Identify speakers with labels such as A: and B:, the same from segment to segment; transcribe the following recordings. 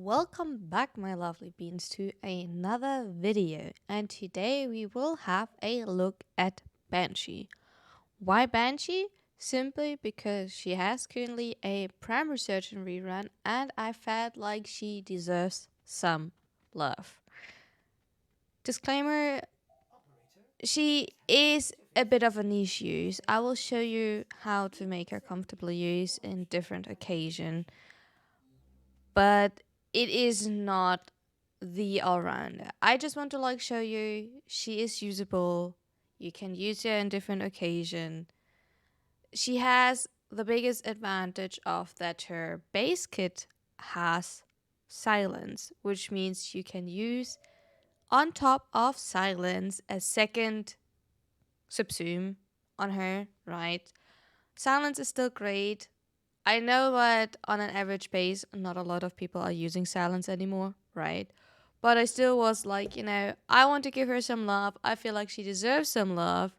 A: welcome back, my lovely beans, to another video. And today we will have a look at Banshee. Why Banshee? Simply because she has currently a Prime Resurgent rerun, and I felt like she deserves some love. Disclaimer: she is a bit of a niche use. I will show you how to make her comfortably use in different occasions, but it is not the all-rounder. I just want to show you she is usable. You can use her in different occasion. She has the biggest advantage of that her base kit has silence, which means you can use on top of silence a second subsume on her, right? Silence is still great. I know that on an average base, not a lot of people are using silence anymore, right? But I still was like, I want to give her some love. I feel like she deserves some love.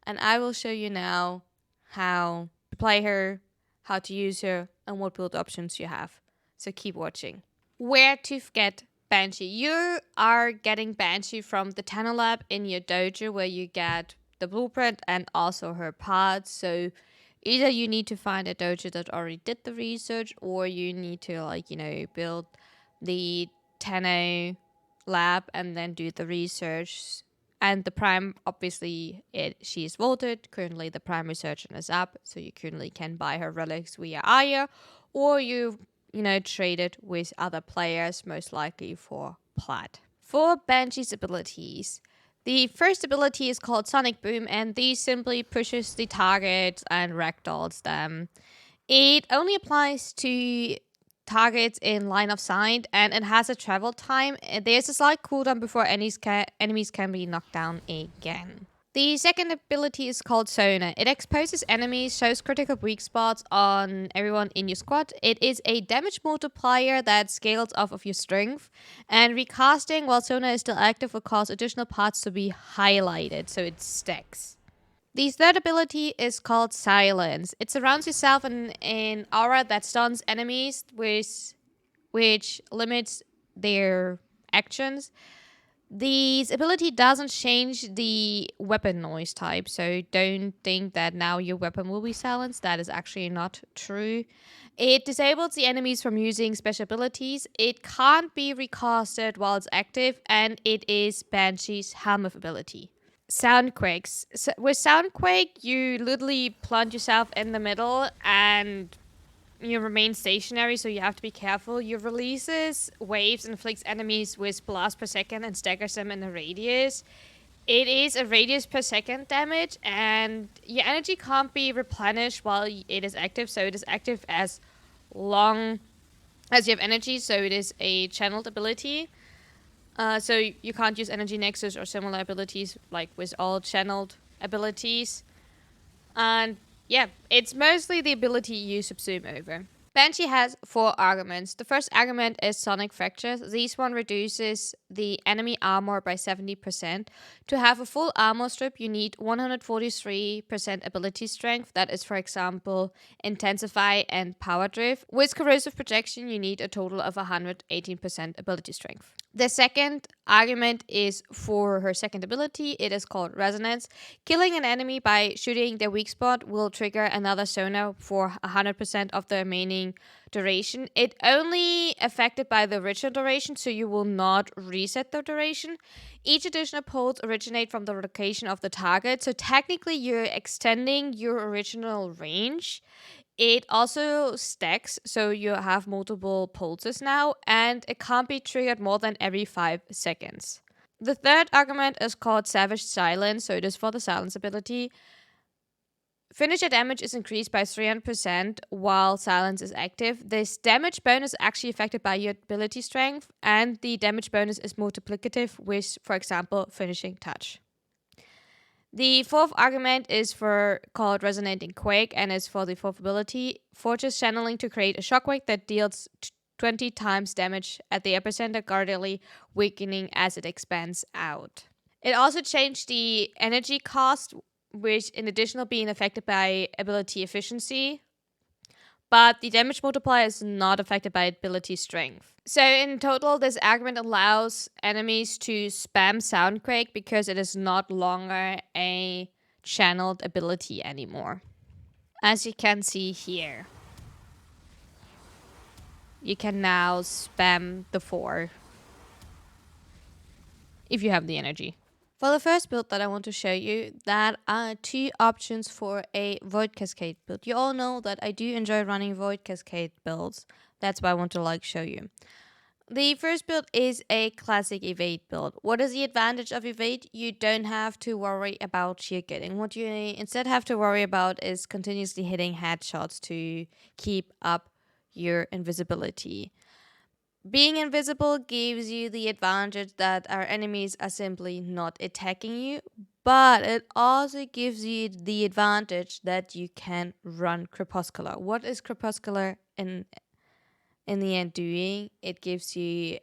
A: And I will show you now how to play her, how to use her, and what build options you have. So keep watching. Where to get Banshee? You are getting Banshee from the Tanner Lab in your dojo, where you get the blueprint and also her parts. So either you need to find a dojo that already did the research, or you need to build the Tanner Lab and then do the research. And the prime, obviously, she is vaulted. Currently, the prime resurgent is up, so you currently can buy her relics via Aya, or you trade it with other players, most likely for plat. For Banshee's abilities, the first ability is called Sonic Boom, and these simply pushes the target and ragdolls them. It only applies to targets in line of sight, and it has a travel time. There's a slight cooldown before enemies can be knocked down again. The second ability is called Sonar. It exposes enemies, shows critical weak spots on everyone in your squad. It is a damage multiplier that scales off of your strength, and recasting while Sonar is still active will cause additional parts to be highlighted, so it stacks. The third ability is called Silence. It surrounds yourself in an aura that stuns enemies, which limits their actions. This ability doesn't change the weapon noise type, so don't think that now your weapon will be silenced. That is actually not true. It disables the enemies from using special abilities. It can't be recasted while it's active, and it is Banshee's Helmet ability. Soundquakes. So with Soundquake, you literally plant yourself in the middle and you remain stationary, so you have to be careful. Your releases waves inflicts enemies with blast per second and staggers them in a radius. It is a radius per second damage, and your energy can't be replenished while it is active, so it is active as long as you have energy, so it is a channeled ability. So you can't use energy nexus or similar abilities like with all channeled abilities. And yeah, it's mostly the ability you subsume over. Banshee has 4 augments. The first augment is Sonic Fracture. This one reduces the enemy armor by 70%. To have a full armor strip, you need 143% ability strength. That is, for example, Intensify and Power Drift. With Corrosive Projection, you need a total of 118% ability strength. The second argument is for her second ability. It is called Resonance. Killing an enemy by shooting their weak spot will trigger another sonar for 100% of the remaining duration. It only affected by the original duration, so you will not reset the duration. Each additional pulse originate from the location of the target, so technically you're extending your original range. It also stacks, so you have multiple pulses now, and it can't be triggered more than every 5 seconds. The third argument is called Savage Silence, so it is for the silence ability. Finisher damage is increased by 300% while silence is active. This damage bonus is actually affected by your ability strength, and the damage bonus is multiplicative with, for example, Finishing Touch. The fourth argument is called Resonating Quake, and is for the fourth ability, Fortress Channeling to create a shockwave that deals 20 times damage at the epicenter, gradually weakening as it expands out. It also changed the energy cost, which in addition being affected by ability efficiency. but the damage multiplier is not affected by ability strength. So in total, this augment allows enemies to spam Soundquake because it is not longer a channeled ability anymore. As you can see here, you can now spam the 4 if you have the energy. For the first build that I want to show you, that are 2 options for a Void Cascade build. You all know that I do enjoy running Void Cascade builds. That's why I want to show you. The first build is a classic evade build. What is the advantage of evade? You don't have to worry about shield getting. What you instead have to worry about is continuously hitting headshots to keep up your invisibility. Being invisible gives you the advantage that our enemies are simply not attacking you, but it also gives you the advantage that you can run Crepuscular. What is Crepuscular in the end doing? It gives you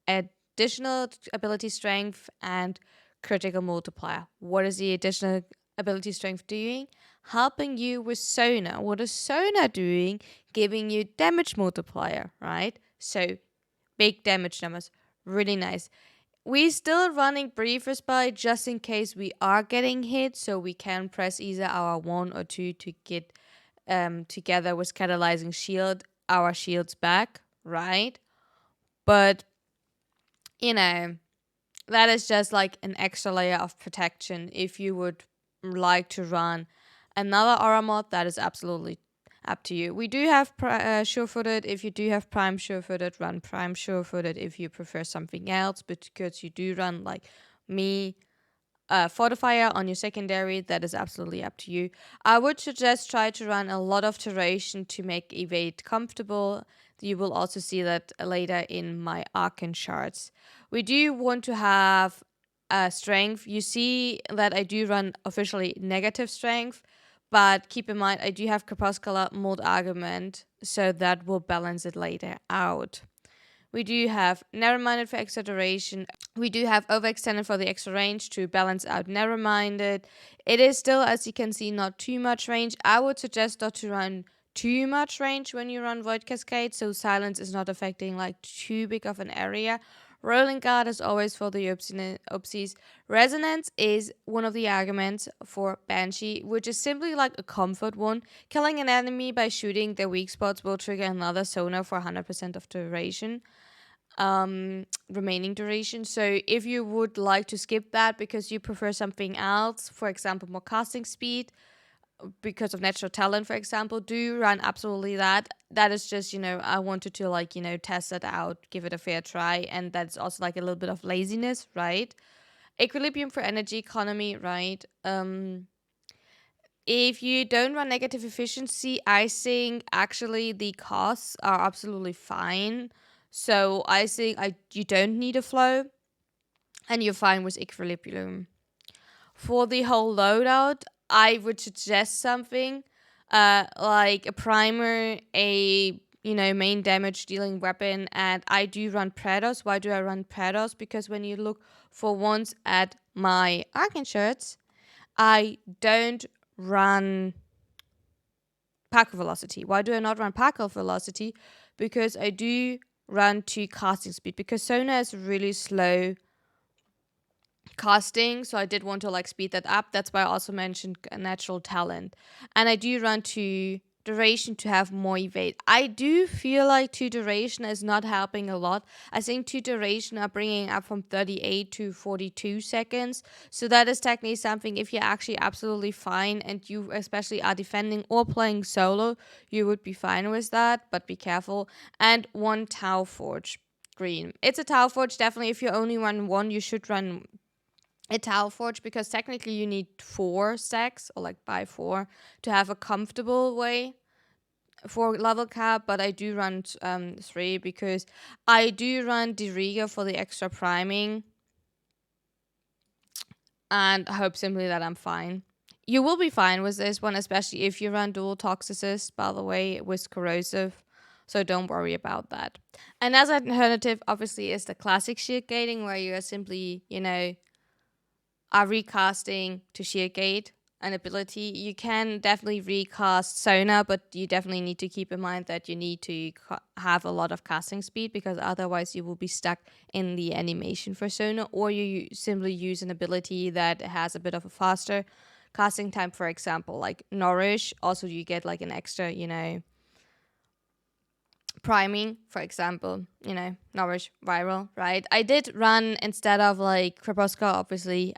A: additional ability strength and critical multiplier. What is the additional ability strength doing? Helping you with Sonar. What is Sonar doing? Giving you damage multiplier, right? So big damage numbers. Really nice. We're still running Brief Respite just in case we are getting hit, so we can press either our 1 or 2 to get together with Catalyzing Shield our shields back, right? But, you know, that is just like an extra layer of protection. If you would like to run another aura mod, that is absolutely up to you. We do have sure-footed. If you do have prime sure-footed, run prime sure-footed. If you prefer something else, because you do run like me, fortifier on your secondary, that is absolutely up to you. I would suggest try to run a lot of duration to make evade comfortable. You will also see that later in my Arcane charts. We do want to have strength. You see that I do run officially negative strength, but keep in mind I do have Crepuscular Mold Argument, so that will balance it later out. We do have narrow-minded for extra duration. We do have overextended for the extra range to balance out narrow-minded. It is still, as you can see, not too much range. I would suggest not to run too much range when you run Void Cascade, so silence is not affecting like too big of an area. Rolling Guard is always for the oopsies. Resonance is one of the arguments for Banshee, which is simply like a comfort one. Killing an enemy by shooting their weak spots will trigger another sonar for 100% of duration. Remaining duration. So if you would like to skip that because you prefer something else, for example, more casting speed, because of natural talent, for example, do run absolutely that. That is just, I wanted to test it out, give it a fair try. And that's also like a little bit of laziness, right? Equilibrium for energy economy, right? If you don't run negative efficiency, I think actually the costs are absolutely fine. So I think you don't need a flow and you're fine with equilibrium. For the whole loadout, I would suggest something like a primer, a main damage dealing weapon, and I do run Praetos. Why do I run Praetos? Because when you look for once at my Arcane shirts, I don't run Packle Velocity. Why do I not run Packle Velocity? Because I do run to casting speed, because Sonar is really slow casting, so I did want to speed that up. That's why I also mentioned natural talent. And I do run to duration to have more evade. I do feel like 2 duration is not helping a lot. I think 2 duration are bringing up from 38 to 42 seconds. So that is technically something, if you're actually absolutely fine and you especially are defending or playing solo, you would be fine with that, but be careful. And 1 Tau Forge green. It's a Tau Forge. Definitely, if you only run 1, you should run a Tau Forge, because technically you need 4 stacks, or buy 4 to have a comfortable way for level cap. But I do run 3 because I do run Diriga for the extra priming, and I hope simply that I'm fine. You will be fine with this one, especially if you run dual Toxicist, by the way, with corrosive. So don't worry about that. Another alternative, obviously, is the classic shield gating, where you are simply, are recasting to sheer gate. an ability. You can definitely recast Sona, but you definitely need to keep in mind that you need to have a lot of casting speed, because otherwise you will be stuck in the animation for Sona, or you simply use an ability that has a bit of a faster casting time, for example, like Nourish. Also, you get like an extra, priming, for example, Nourish viral, right? I did run instead of like Kraboska, obviously,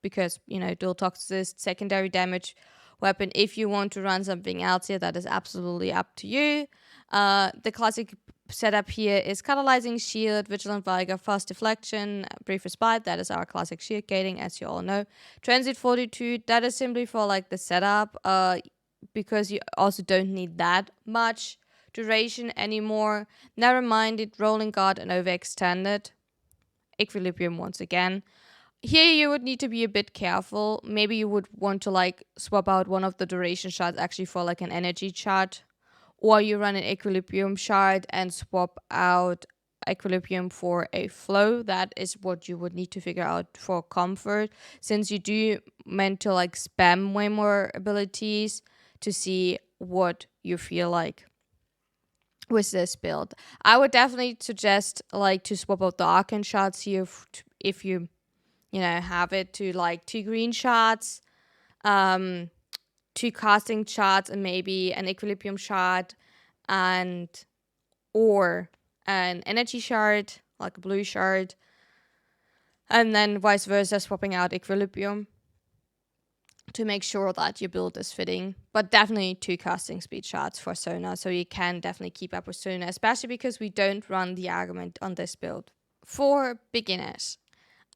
A: because, dual toxicist, secondary damage weapon. If you want to run something else here, that is absolutely up to you. The classic setup here is catalyzing shield, vigilant vigor, fast deflection, brief respite. That is our classic shield gating, as you all know. Transit fortitude, that is simply for like the setup, because you also don't need that much duration anymore. Never mind it, rolling guard and overextended. Equilibrium once again. Here you would need to be a bit careful. Maybe you would want to like swap out one of the duration shards actually for like an energy shard. Or you run an equilibrium shard and swap out equilibrium for a flow. That is what you would need to figure out for comfort, since you do meant to like spam way more abilities to see what you feel like with this build. I would definitely suggest like to swap out the Arcane shots here if you have it, to like 2 green shots, 2 casting shots, and maybe an equilibrium shot, and or an energy shard, like a blue shard, and then vice versa, swapping out equilibrium to make sure that your build is fitting. But definitely 2 casting speed shots for Sona, so you can definitely keep up with Sona, especially because we don't run the argument on this build. For beginners,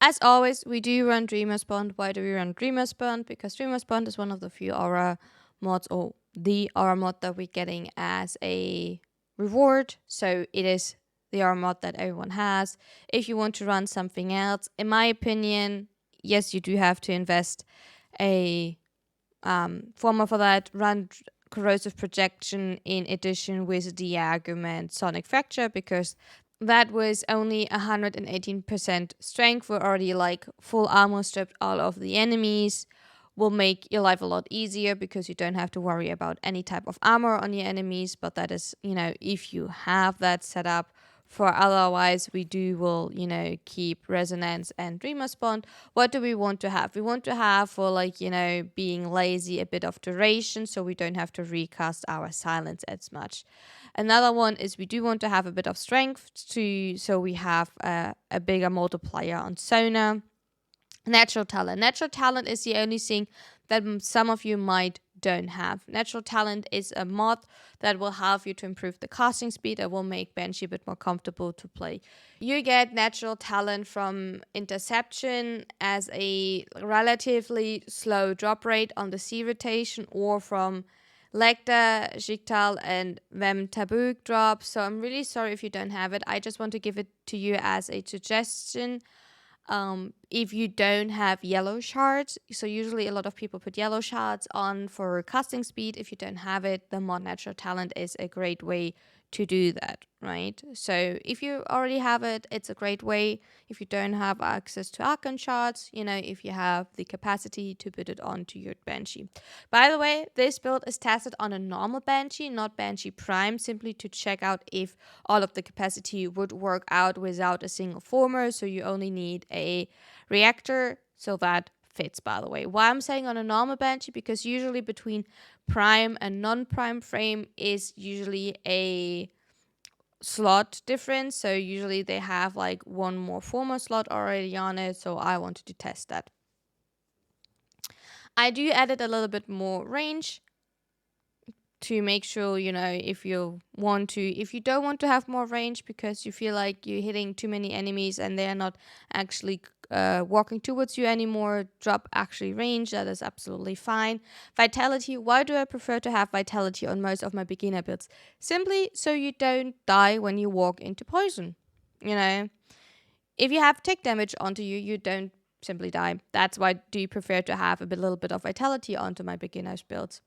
A: as always, we do run Dreamer's Bond. Why do we run Dreamer's Bond? Because Dreamer's Bond is one of the few aura mods, or the aura mod that we're getting as a reward. So it is the aura mod that everyone has. If you want to run something else, in my opinion, yes, you do have to invest a former for that. Run Corrosive Projection in addition with the argument Sonic Fracture, because that was only 118% strength. We're already like full armor stripped all of the enemies. Will make your life a lot easier because you don't have to worry about any type of armor on your enemies. But that is, if you have that set up. For otherwise, we will, keep Resonance and Dreamer's Bond. What do we want to have? We want to have, for like, being lazy, a bit of duration, so we don't have to recast our silence as much. Another one is we do want to have a bit of strength, so we have a bigger multiplier on Sona. Natural talent. Natural talent is the only thing that some of you might don't have. Natural talent is a mod that will help you to improve the casting speed. That will make Banshee a bit more comfortable to play. You get natural talent from interception as a relatively slow drop rate on the C rotation, or from Lecter, Jigtal, and Vem Tabuk drop. So I'm really sorry if you don't have it. I just want to give it to you as a suggestion. If you don't have yellow shards, so usually a lot of people put yellow shards on for casting speed. If you don't have it, the mod natural talent is a great way to do that, right? So if you already have it, it's a great way. If you don't have access to Archon shards, if you have the capacity to put it onto your Banshee. By the way, this build is tested on a normal Banshee, not Banshee Prime, simply to check out if all of the capacity would work out without a single former. So you only need a reactor, so that fits. By the way, why I'm saying on a normal Banshee, because usually between prime and non-prime frame is usually a slot difference, so usually they have like one more former slot already on it, so I wanted to test that. I do added a little bit more range to make sure, if you don't want to have more range because you feel like you're hitting too many enemies and they're not actually walking towards you anymore, drop actually range. That is absolutely fine. Vitality. Why do I prefer to have vitality on most of my beginner builds? Simply so you don't die when you walk into poison. If you have tick damage onto you, you don't simply die. That's why do you prefer to have a little bit of vitality onto my beginner's builds.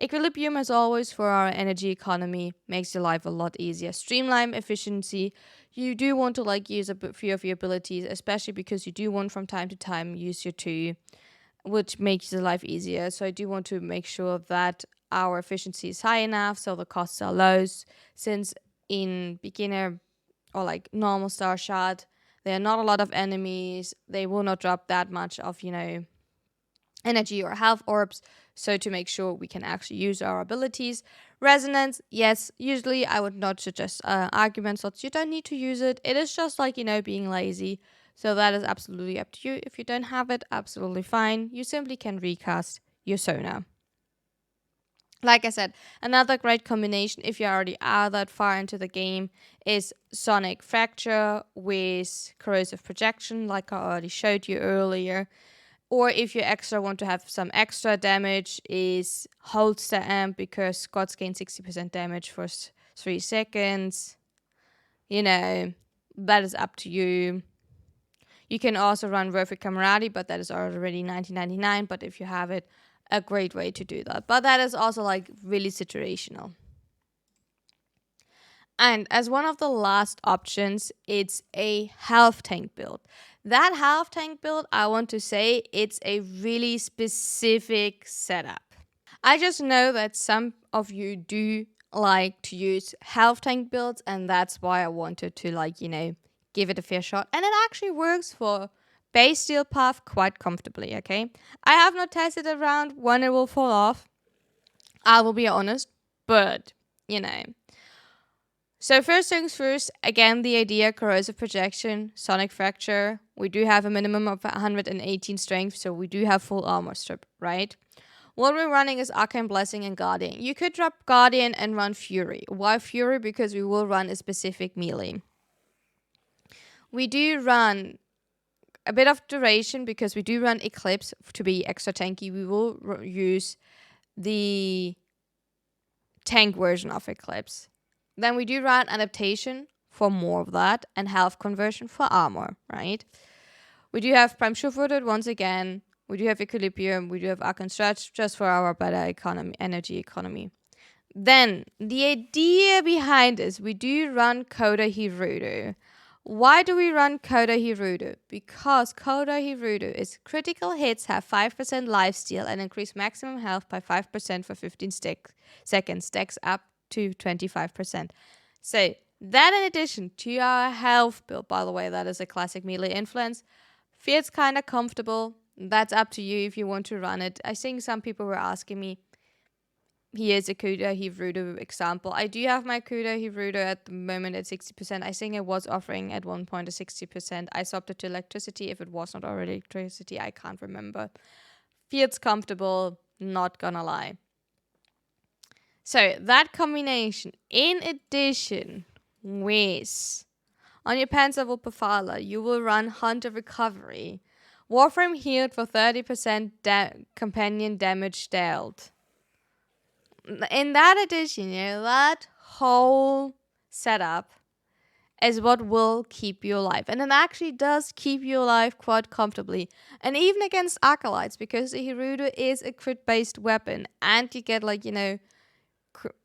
A: Equilibrium, as always, for our energy economy, makes your life a lot easier. Streamline efficiency. You do want to use a few of your abilities, especially because you do want from time to time use your 2 which makes the life easier. So I do want to make sure that our efficiency is high enough so the costs are low. Since in beginner or like normal star shot, there are not a lot of enemies. They will not drop that much of, energy or health orbs. So to make sure we can actually use our abilities. Resonance, yes, usually I would not suggest argument slots. You don't need to use it. It is just like, being lazy. So that is absolutely up to you. If you don't have it, absolutely fine. You simply can recast your Sona. Like I said, another great combination if you already are that far into the game is Sonic Fracture with Corrosive Projection, like I already showed you earlier. Or if you extra want to have some extra damage, is Holster Amp, because squads gain 60% damage for 3 seconds. That is up to you. You can also run Warframe Camaraderie, but that is already 1999. But if you have it, a great way to do that. But that is also like really situational. And as one of the last options, it's a health tank build. That health tank build, I want to say, it's a really specific setup. I just know that some of you do like to use health tank builds, and that's why I wanted to give it a fair shot. And it actually works for base steel path quite comfortably, okay? I have not tested it around when it will fall off. I will be honest, but So first things first, again, the idea, corrosive projection, sonic fracture. We do have a minimum of 118 strength, so we do have full armor strip, right? What we're running is Arcane Blessing and Guardian. You could drop Guardian and run Fury. Why Fury? Because we will run a specific melee. We do run a bit of duration because we do run Eclipse to be extra tanky. We will use the tank version of Eclipse. Then we do run Adaptation for more of that and Health Conversion for armor, right? We do have Prime Sure-Footed once again. We do have Equilibrium. We do have Arcane Stretch just for our better energy economy. Then, the idea behind this, we do run Coda Hirudo. Why do we run Coda Hirudo? Because Coda Hirudo is critical hits have 5% lifesteal and increase maximum health by 5% for 15 seconds. Stacks up to 25%. So, that in addition to our health build, by the way, that is a classic melee influence, feels kind of comfortable. That's up to you if you want to run it. I think some people were asking me, here's a Kuda Hirudo example. I do have my Kuda Hirudo at the moment at 60%. I think it was offering at one point a 60%. I swapped it to electricity. If it was not already electricity, I can't remember. Feels comfortable, not gonna lie. So that combination, in addition with on your Panzer Wupperfaller, you will run Hunter Recovery. Warframe healed for 30% companion damage dealt. In that addition, that whole setup is what will keep you alive. And it actually does keep you alive quite comfortably. And even against Acolytes, because the Hirudo is a crit-based weapon, and you get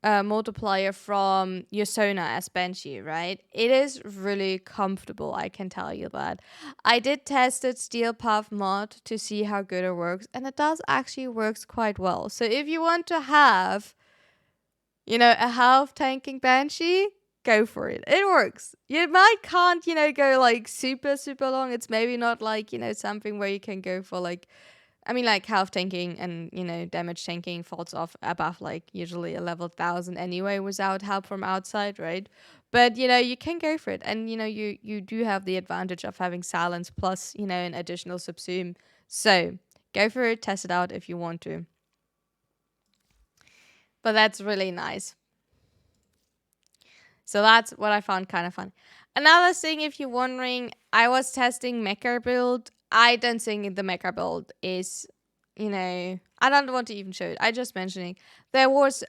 A: multiplier from your Sona as Banshee, right? It is really comfortable, I can tell you that. I did test it Steel Path mod to see how good it works, and it does actually works quite well. So if you want to have, a health tanking Banshee, go for it. It works. You can't, go super, super long. It's maybe not something where you can go for health tanking and, damage tanking falls off above usually a level 1000 anyway without help from outside, right? But, you can go for it. And, you do have the advantage of having silence plus, an additional subsume. So go for it, test it out if you want to. But that's really nice. So that's what I found kind of fun. Another thing, if you're wondering, I was testing Mecha build. I don't think the Mecha build is, I don't want to even show it. I just mentioning. I was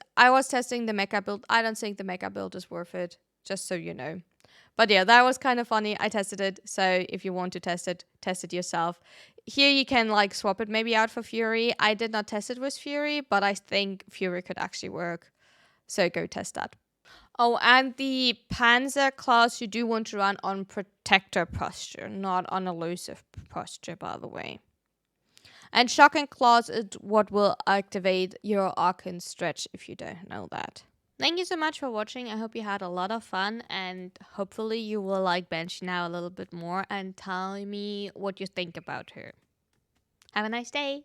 A: testing the Mecha build. I don't think the Mecha build is worth it, just so you know. But yeah, that was kind of funny. I tested it. So if you want to test it yourself. Here you can swap it maybe out for Fury. I did not test it with Fury, but I think Fury could actually work. So go test that. Oh, and the Panzer class you do want to run on Protector posture, not on Elusive posture, by the way. And Shocking Claws is what will activate your Arcane Stretch if you don't know that. Thank you so much for watching. I hope you had a lot of fun, and hopefully you will like Banshee now a little bit more and tell me what you think about her. Have a nice day.